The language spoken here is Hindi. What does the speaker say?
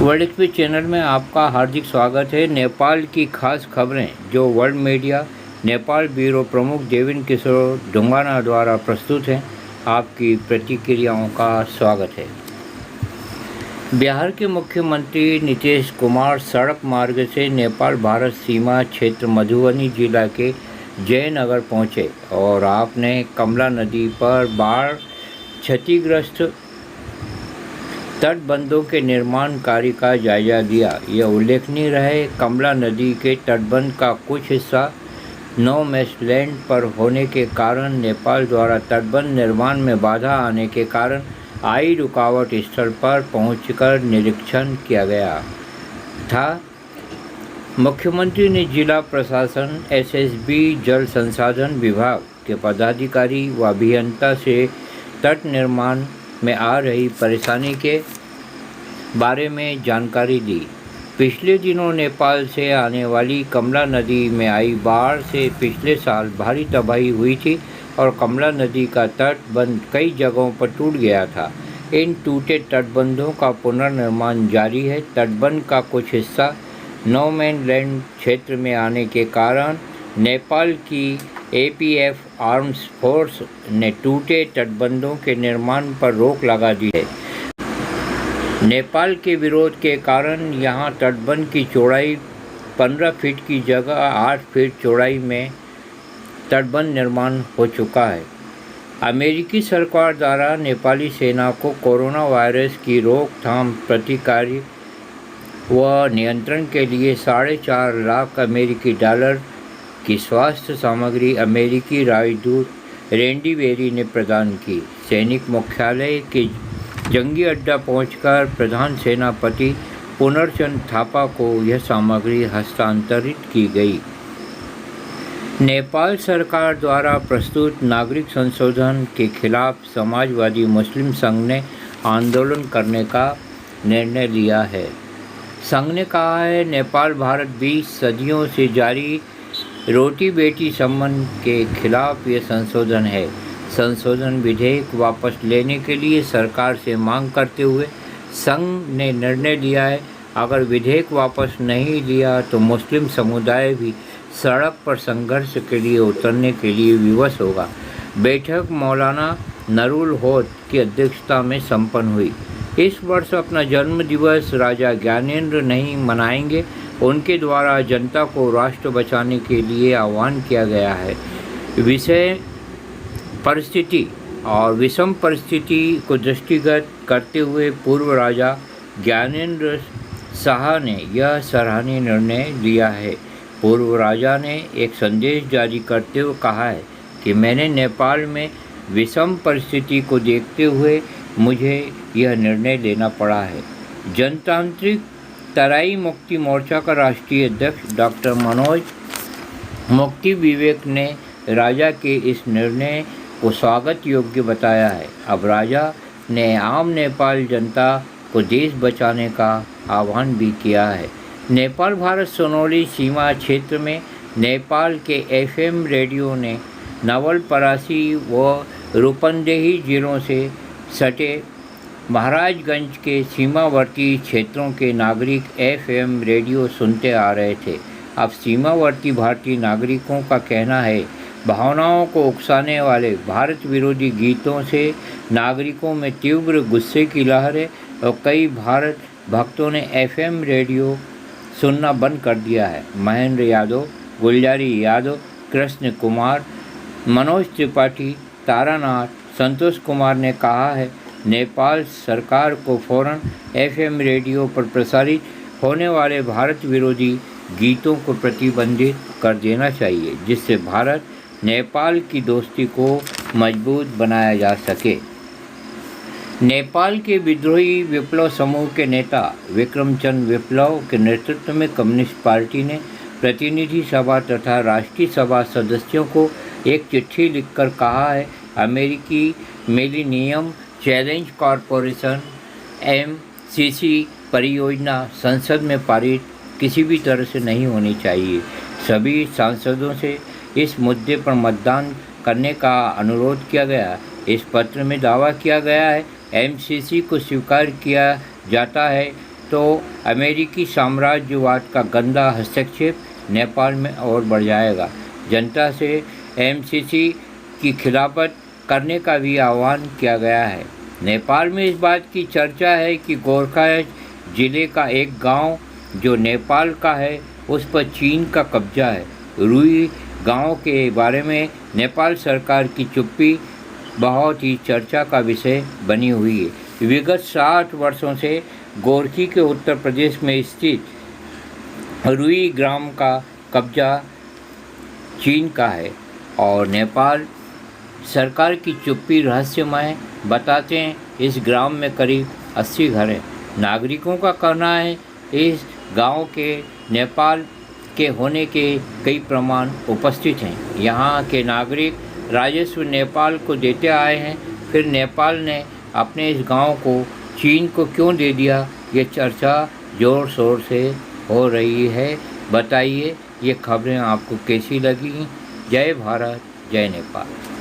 वर्ल्ड एक्सप्रेस चैनल में आपका हार्दिक स्वागत है। नेपाल की खास खबरें जो वर्ल्ड मीडिया नेपाल ब्यूरो प्रमुख देवेंद्र किशोर डुंगाना द्वारा प्रस्तुत हैं, आपकी प्रतिक्रियाओं का स्वागत है। बिहार के मुख्यमंत्री नीतीश कुमार सड़क मार्ग से नेपाल भारत सीमा क्षेत्र मधुबनी जिला के जयनगर पहुंचे और आपने कमला नदी पर बाढ़ क्षतिग्रस्त तटबंधों के निर्माण कार्य का जायजा लिया। यह उल्लेखनीय रहे, कमला नदी के तटबंध का कुछ हिस्सा नो मैच लैंड पर होने के कारण नेपाल द्वारा तटबंध निर्माण में बाधा आने के कारण आई रुकावट स्थल पर पहुंचकर निरीक्षण किया गया था। मुख्यमंत्री ने जिला प्रशासन, एसएसबी, जल संसाधन विभाग के पदाधिकारी व अभियंता से तट निर्माण में आ रही परेशानी के बारे में जानकारी दी। पिछले दिनों नेपाल से आने वाली कमला नदी में आई बाढ़ से पिछले साल भारी तबाही हुई थी और कमला नदी का तटबंध कई जगहों पर टूट गया था। इन टूटे तटबंधों का पुनर्निर्माण जारी है। तटबंध का कुछ हिस्सा नो मैन लैंड क्षेत्र में आने के कारण नेपाल की एपीएफ आर्म्स फोर्स ने टूटे तटबंधों के निर्माण पर रोक लगा दी है। नेपाल के विरोध के कारण यहां तटबंध की चौड़ाई 15 फीट की जगह 8 फीट चौड़ाई में तटबंध निर्माण हो चुका है। अमेरिकी सरकार द्वारा नेपाली सेना को कोरोना वायरस की रोकथाम, प्रतिकार व नियंत्रण के लिए 4.5 लाख अमेरिकी डॉलर की स्वास्थ्य सामग्री अमेरिकी राजदूत रैंडी बेरी ने प्रदान की। सैनिक मुख्यालय के जंगी अड्डा पहुंचकर प्रधान सेनापति पुनरचंद थापा को यह सामग्री हस्तांतरित की गई। नेपाल सरकार द्वारा प्रस्तुत नागरिक संशोधन के खिलाफ समाजवादी मुस्लिम संघ ने आंदोलन करने का निर्णय लिया है। संघ ने कहा है, नेपाल भारत 20 सदियों से जारी रोटी बेटी संबंध के खिलाफ ये संशोधन है। संशोधन विधेयक वापस लेने के लिए सरकार से मांग करते हुए संघ ने निर्णय लिया है, अगर विधेयक वापस नहीं लिया तो मुस्लिम समुदाय भी सड़क पर संघर्ष के लिए उतरने के लिए विवश होगा। बैठक मौलाना नरुल होद की अध्यक्षता में संपन्न हुई। इस वर्ष अपना जन्म दिवस राजा ज्ञानेंद्र नहीं मनाएंगे। उनके द्वारा जनता को राष्ट्र बचाने के लिए आह्वान किया गया है। विषय परिस्थिति और विषम परिस्थिति को दृष्टिगत करते हुए पूर्व राजा ज्ञानेंद्र शाह ने यह सराहनीय निर्णय लिया है। पूर्व राजा ने एक संदेश जारी करते हुए कहा है कि मैंने नेपाल में विषम परिस्थिति को देखते हुए मुझे यह निर्णय लेना पड़ा है। जनतांत्रिक तराई मुक्ति मोर्चा का राष्ट्रीय अध्यक्ष डॉक्टर मनोज मुक्ति विवेक ने राजा के इस निर्णय को स्वागत योग्य बताया है। अब राजा ने आम नेपाल जनता को देश बचाने का आह्वान भी किया है। नेपाल भारत सोनौली सीमा क्षेत्र में नेपाल के एफएम रेडियो ने नवलपरासी व रूपन्देही जिलों से सटे महाराजगंज के सीमावर्ती क्षेत्रों के नागरिक एफएम रेडियो सुनते आ रहे थे। अब सीमावर्ती भारतीय नागरिकों का कहना है, भावनाओं को उकसाने वाले भारत विरोधी गीतों से नागरिकों में तीव्र गुस्से की लहर है और कई भारत भक्तों ने एफएम रेडियो सुनना बंद कर दिया है। महेंद्र यादव, गुलजारी यादव, कृष्ण कुमार, मनोज त्रिपाठी, तारानाथ, संतोष कुमार ने कहा है, नेपाल सरकार को फौरन एफएम रेडियो पर प्रसारित होने वाले भारत विरोधी गीतों को प्रतिबंधित कर देना चाहिए, जिससे भारत नेपाल की दोस्ती को मजबूत बनाया जा सके। नेपाल के विद्रोही विप्लव समूह के नेता विक्रमचंद विप्लव के नेतृत्व में कम्युनिस्ट पार्टी ने प्रतिनिधि सभा तथा राष्ट्रीय सभा सदस्यों को एक चिट्ठी लिखकर कहा है, अमेरिकी मिलेनियम चैलेंज कॉरपोरेशन एमसीसी परियोजना संसद में पारित किसी भी तरह से नहीं होनी चाहिए। सभी सांसदों से इस मुद्दे पर मतदान करने का अनुरोध किया गया। इस पत्र में दावा किया गया है, एमसीसी को स्वीकार किया जाता है तो अमेरिकी साम्राज्यवाद का गंदा हस्तक्षेप नेपाल में और बढ़ जाएगा। जनता से एमसीसी की खिलाफत करने का भी आह्वान किया गया है। नेपाल में इस बात की चर्चा है कि गोरखा जिले का एक गांव जो नेपाल का है उस पर चीन का कब्जा है। रुई गांव के बारे में नेपाल सरकार की चुप्पी बहुत ही चर्चा का विषय बनी हुई है। विगत 60 वर्षों से गोरखी के उत्तर प्रदेश में स्थित रुई ग्राम का कब्जा चीन का है और नेपाल सरकार की चुप्पी रहस्यमय बताते हैं। इस ग्राम में करीब 80 घर हैं। नागरिकों का कहना है इस गांव के नेपाल के होने के कई प्रमाण उपस्थित हैं। यहाँ के नागरिक राजस्व नेपाल को देते आए हैं, फिर नेपाल ने अपने इस गांव को चीन को क्यों दे दिया, ये चर्चा ज़ोर शोर से हो रही है। बताइए ये खबरें आपको कैसी लगी। जय भारत, जय नेपाल।